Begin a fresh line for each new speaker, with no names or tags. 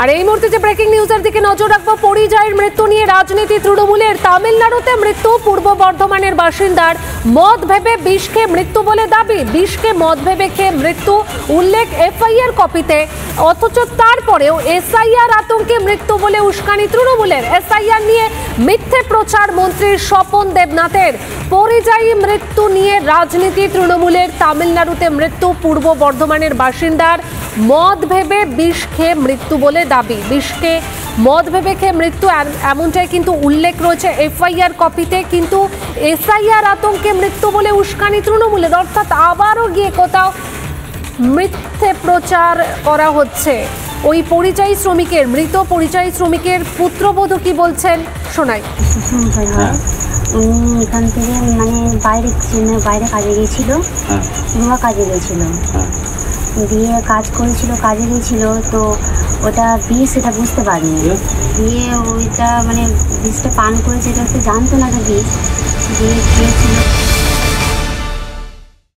আর এই মুহূর্তে যে ব্রেকিং নিউজের দিকে নজর রাখবো, পরিযায়ীর মৃত্যু নিয়ে রাজনীতি তৃণমূলের। তামিলনাড়ুতে মৃত্যু পূর্ব বর্ধমানের বাসিন্দার, মদ ভেবে বিষ খেয়ে মৃত্যু বলে দাবি। বিষকে মদ ভেবে খেয়ে মৃত্যু উল্লেখ এফআইআর কপিতে, অথচ তারপরেও এসআইআর আতঙ্কে মৃত্যু বলে উস্কানি তৃণমূলের। এসআইআর নিয়ে মিথ্যে প্রচার মন্ত্রীর স্বপন দেবনাথের। পরিযায়ী মৃত্যু নিয়ে রাজনীতি তৃণমূলের। তামিলনাড়ুতে মৃত্যু পূর্ব বর্ধমানের বাসিন্দার, মদ ভেবে বিষ খেয়ে মৃত্যু বলে দাবি। বিষকে মদ ভেবে খেয়ে মৃত্যু এমনটাই কিন্তু উল্লেখ রয়েছে এফআইআর কপিতে, কিন্তু এসআইআর আতঙ্কে মৃত্যু বলে উস্কানি তৃণমূলের। অর্থাৎ আবারও গিয়ে কোথাও মিথ্যে প্রচার করা হচ্ছে। ওই পরিযায়ী শ্রমিকের, মৃত পরিযায়ী শ্রমিকের পুত্রবধূ কি বলছেন শোনাই।
উনি এখান থেকে বাইরে কাজে গিয়েছিল, কাজে গিয়েছিল, দিয়ে কাজে গিয়েছিল, তো ওটা বিষ, সেটা বুঝতে পারিনি। দিয়ে ওইটা বিষটা পান করেছে, এটা জানতো না, বিষ দিয়ে খেয়েছিল।